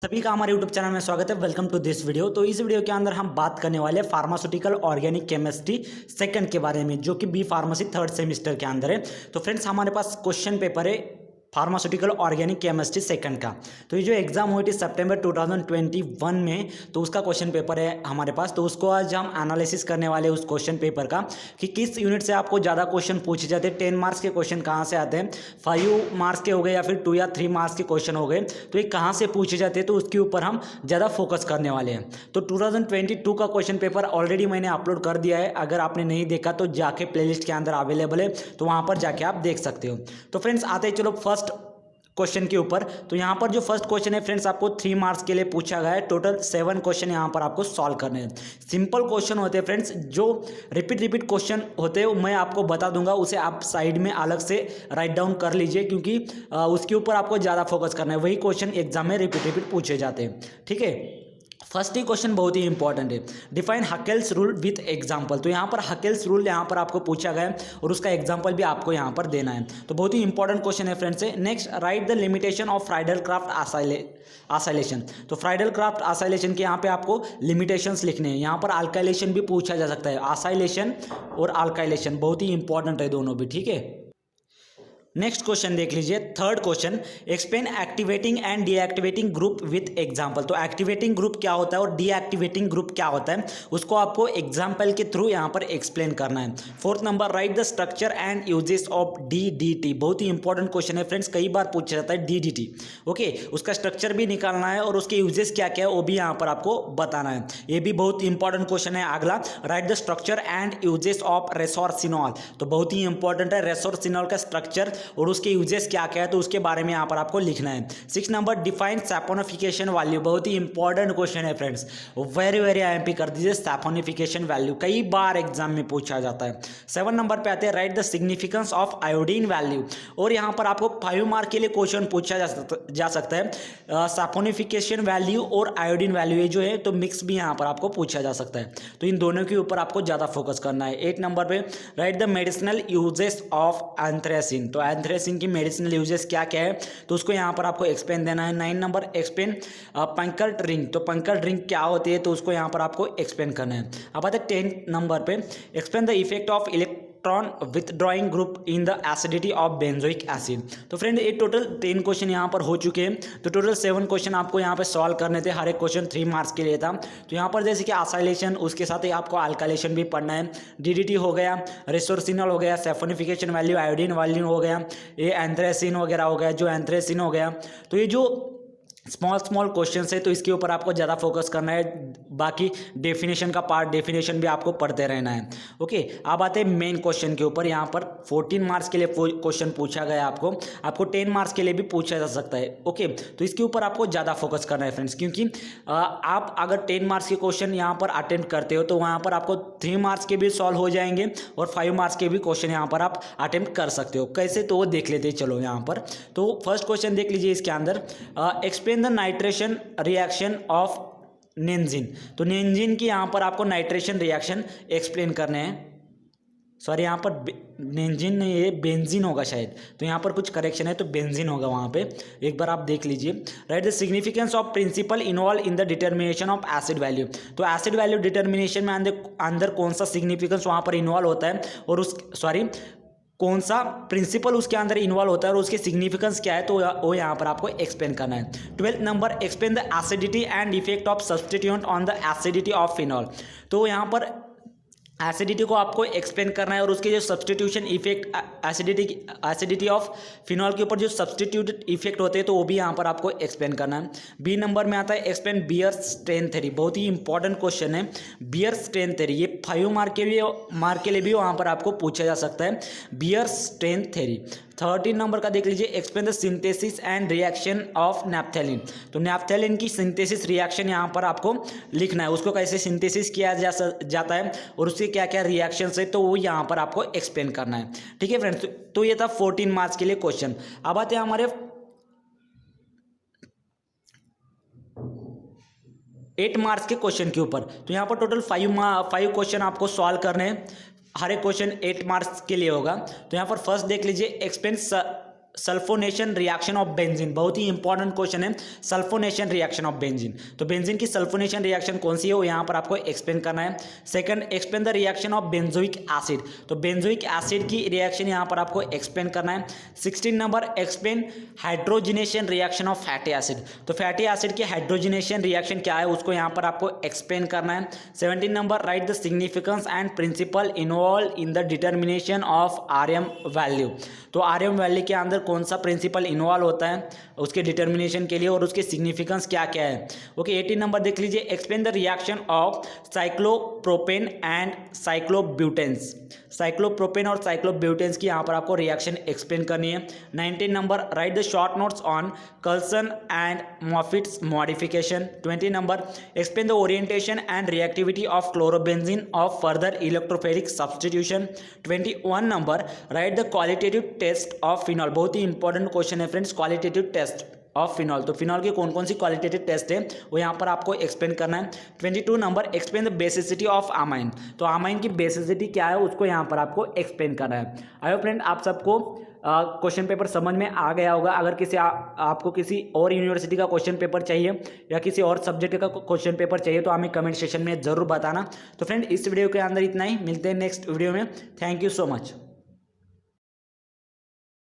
सभी का हमारे YouTube चैनल में स्वागत है। Welcome to this video. तो इस वीडियो के अंदर हम बात करने वाले हैं फार्मास्यूटिकल ऑर्गेनिक केमिस्ट्री सेकंड के बारे में, जो कि बी फार्मेसी थर्ड सेमेस्टर के अंदर है। तो फ्रेंड्स, हमारे पास क्वेश्चन पेपर है फार्मास्यूटिकल ऑर्गेनिक केमिस्ट्री सेकंड का। तो ये जो एग्जाम हुई थी सितंबर 2021 में, तो उसका क्वेश्चन पेपर है हमारे पास। तो उसको आज हम एनालिसिस करने वाले हैं उस क्वेश्चन पेपर का, कि किस यूनिट से आपको ज़्यादा क्वेश्चन पूछे जाते हैं। 10 मार्क्स के क्वेश्चन कहाँ से आते हैं, 5 मार्क्स के हो गए या फिर 2 या 3 मार्क्स के क्वेश्चन हो गए, तो ये कहाँ से पूछे जाते हैं, तो उसके ऊपर हम ज़्यादा फोकस करने वाले हैं। तो 2022 का क्वेश्चन पेपर ऑलरेडी मैंने अपलोड कर दिया है। अगर आपने नहीं देखा तो जाके प्लेलिस्ट के अंदर अवेलेबल है, तो वहाँ पर जाके आप देख सकते हो। तो फ्रेंड्स, आते ही चलो फर्स्ट क्वेश्चन के ऊपर। तो यहाँ पर जो फर्स्ट क्वेश्चन है फ्रेंड्स, आपको 3 मार्क्स के लिए पूछा गया है। टोटल 7 क्वेश्चन यहाँ पर आपको सॉल्व करने हैं। सिंपल क्वेश्चन होते हैं फ्रेंड्स, जो रिपीट क्वेश्चन होते हैं मैं आपको बता दूंगा, उसे आप साइड में अलग से राइट डाउन कर लीजिए, क्योंकि उसके ऊपर आपको ज़्यादा फोकस करना है। वही क्वेश्चन एग्जाम में रिपीट पूछे जाते हैं, ठीक है। फर्स्ट ही क्वेश्चन बहुत ही इंपॉर्टेंट है, डिफाइन हकेल्स रूल विथ एग्जाम्पल। तो यहाँ पर हकेल्स रूल यहाँ पर आपको पूछा गया है और उसका एग्जाम्पल भी आपको यहाँ पर देना है। तो बहुत ही इंपॉर्टेंट क्वेश्चन है फ्रेंड्स है। Next, write the limitation of Friedel Crafts acylation. तो फ्राइडल क्राफ्ट आसाइलेशन के यहाँ पे आपको लिमिटेशंस लिखने हैं। यहाँ पर अल्काइलेशन भी पूछा जा सकता है, आसाइलेशन और अल्काइलेशन बहुत ही इंपॉर्टेंट है दोनों भी, ठीक है। नेक्स्ट क्वेश्चन देख लीजिए, third question, explain activating and deactivating group with example. तो एक्टिवेटिंग ग्रुप क्या होता है और डीएक्टिवेटिंग ग्रुप क्या होता है, उसको आपको एग्जांपल के थ्रू यहाँ पर एक्सप्लेन करना है। Fourth number, write the structure and uses of DDT. बहुत ही इंपॉर्टेंट क्वेश्चन है फ्रेंड्स, कई बार पूछा जाता है डीडीटी। ओके, उसका स्ट्रक्चर भी निकालना है और उसके यूजेस क्या क्या है वो भी यहाँ पर आपको बताना है। ये भी बहुत इंपॉर्टेंट क्वेश्चन है। अगला, write the structure and uses of resorcinol. तो बहुत ही इंपॉर्टेंट है, रेसोर्सिनॉल का स्ट्रक्चर और उसके यूजेस क्या क्या है, तो उसके बारे में यहाँ पर आपको लिखना है। 6 नंबर, डिफाइन सैपोनिफिकेशन वैल्यू। बहुत ही इंपॉर्टेंट क्वेश्चन है फ्रेंड्स, वेरी आईएमपी कर दीजिए। सैपोनिफिकेशन वैल्यू कई बार एग्जाम में पूछा जाता है। 7 नंबर पे आते हैं, right the significance of iodine value. और यहाँ पर आपको 5 मार्क के लिए क्वेश्चन पूछा जा सकता है। सैपोनिफिकेशन वैल्यू और आयोडीन वैल्यू ये जो है तो मिक्स भी यहाँ पर आपको पूछा जा सकता है। तो इन दोनों के ऊपर आपको ज़्यादा फोकस करना है। 8 नंबर पे, write the medicinal uses of anthracene. तो एंथ्रेसिन की मेडिसिनल यूजेस क्या क्या है, तो उसको यहाँ पर आपको एक्सप्लेन देना है। 9 नंबर, एक्सप्लेन पंकर्ट रिंग। तो पंकर्ट रिंग क्या होती है, तो उसको यहाँ पर आपको एक्सप्लेन करना है। अब आते हैं 10 नंबर पे, explain the effect of electron withdrawing group in the acidity of benzoic acid. तो फ्रेंड, ये टोटल 10 क्वेश्चन यहाँ पर हो चुके हैं। तो टोटल 7 क्वेश्चन आपको यहाँ पे सॉल्व करने थे। हर एक क्वेश्चन 3 मार्क्स के लिए था। तो यहाँ पर जैसे कि आसाइलेशन, उसके साथ ही आपको अल्काइलेशन भी पढ़ना है। डीडीटी हो गया, रेसोर्सिनॉल हो गया, सैपोनिफिकेशन वैल्यू, आयोडीन वैल्यू हो गया, ये एंथ्रेसिन वगैरह हो गया, जो एंथ्रेसिन हो गया। तो ये जो स्मॉल क्वेश्चन है, तो इसके ऊपर आपको ज़्यादा फोकस करना है। बाकी डेफिनेशन का पार्ट, डेफिनेशन भी आपको पढ़ते रहना है। ओके, अब आते हैं मेन क्वेश्चन के ऊपर। यहाँ पर 14 मार्क्स के लिए क्वेश्चन पूछा गया आपको 10 मार्क्स के लिए भी पूछा जा सकता है। ओके, तो इसके ऊपर आपको ज़्यादा फोकस करना है फ्रेंड्स, क्योंकि आप अगर 10 मार्क्स के क्वेश्चन यहाँ पर अटेम्प्ट करते हो तो वहाँ पर आपको 3 मार्क्स के भी सॉल्व हो जाएंगे और 5 मार्क्स के भी क्वेश्चन यहाँ पर आप अटेम्प्ट कर सकते हो। कैसे, तो वो देख लेते हैं। चलो यहाँ पर तो फर्स्ट क्वेश्चन देख लीजिए। इसके अंदर explain the nitration reaction of benzene. तो नेंजिन की यहाँ पर आपको नाइट्रेशन रिएक्शन एक्सप्लेन करने हैं। सॉरी, यहाँ पर नेंजिन नहीं, ये बेंजीन होगा शायद। तो यहाँ पर कुछ करेक्शन है, तो बेंजीन होगा वहाँ पे। एक बार आप देख लीजिए। Write the significance of principle involve in the determination of acid value. तो एसिड वैल्यू डिटर्मिनेशन में अंदर कौन सा सिग्निफिकेंस वहाँ पर इन्वॉल्व होता है और कौन सा प्रिंसिपल उसके अंदर इन्वॉल्व होता है और उसके सिग्निफिकेंस क्या है, तो वो यहाँ पर आपको एक्सप्लेन करना है। 12th number, explain the acidity and effect of substituent on the acidity of phenol. तो यहाँ पर एसिडिटी को आपको एक्सप्लेन करना है और उसके जो substitution effect acidity of phenol के ऊपर जो सब्स्टिट्यूट इफेक्ट होते हैं, तो वो भी यहाँ पर आपको एक्सप्लेन करना है। बी नंबर में आता है, एक्सप्लेन बियर स्ट्रेन थ्योरी। बहुत ही इंपॉर्टेंट क्वेश्चन है बियर स्ट्रेन थ्योरी। ये 5 मार्क के लिए भी वहाँ पर आपको पूछा जा सकता है, बियर स्ट्रेन थ्योरी। 13 नंबर का देख लीजिए, explain the synthesis and reaction of naphthalene. तो नैप्थेलिन की सिंथेसिस रिएक्शन यहाँ पर आपको लिखना है, उसको कैसे सिंथेसिस किया जाता है और उसके क्या क्या रिएक्शंस है, तो वो यहाँ पर आपको एक्सप्लेन करना है। ठीक है फ्रेंड्स, तो ये था 14 मार्क्स के लिए क्वेश्चन। अब आते हैं हमारे 8 मार्क्स के क्वेश्चन के ऊपर। तो यहाँ पर टोटल 5 क्वेश्चन आपको सॉल्व करने हैं। हर एक क्वेश्चन 8 मार्क्स के लिए होगा। तो यहाँ पर फर्स्ट देख लीजिए, explain sulphonation reaction of benzene, बहुत ही इंपॉर्टेंट क्वेश्चन है, सल्फोनेशन रिएक्शन ऑफ बेंजीन। तो बेंजीन की सल्फोनेशन रिएक्शन कौन सी है वो यहाँ पर आपको एक्सप्लेन करना है। Second, explain the reaction of benzoic acid, तो बेंजोइक एसिड की रिएक्शन यहाँ पर आपको एक्सप्लेन करना है। 16 number, explain hydrogenation reaction of fatty acid, तो फैटी एसिड की हाइड्रोजिनेशन रिएक्शन क्या है उसको यहाँ पर आपको एक्सप्लेन करना है। 17 number, write the significance and principle involve in the determination of RM value, तो आरएम वैल्यू के अंदर कौन सा प्रिंसिपल इन्वॉल्व होता है उसके डिटर्मिनेशन के लिए और उसके सिग्निफिकेंस क्या क्या है। ओके, 18 नंबर देख लीजिए, explain the reaction of cyclopropane and cyclobutanes, cyclopropane और साइक्लोब्यूटेंस की यहाँ पर आपको रिएक्शन एक्सप्लेन करनी है। 19 number, write the short notes on Carson and Moffitt's modification. 20 number, explain the orientation and reactivity of chlorobenzene of further electrophilic substitution. 21 number, write the qualitative test of phenol, बहुत ही important question है friends, qualitative test of phenol, तो phenol की कौन कौन सी qualitative test है वो यहाँ पर आपको एक्सप्लेन करना है। 22 number, explain the basicity of amine, तो अमाइन की बेसिसिटी क्या है उसको यहाँ पर आपको एक्सप्लेन करना है। आई होप फ्रेंड आप सबको क्वेश्चन पेपर समझ में आ गया होगा। अगर आपको किसी और यूनिवर्सिटी का क्वेश्चन पेपर चाहिए या किसी और सब्जेक्ट का क्वेश्चन पेपर चाहिए तो हमें कमेंट सेक्शन में ज़रूर बताना। तो फ्रेंड इस वीडियो के अंदर इतना ही, मिलते हैं नेक्स्ट वीडियो में। Thank you so much.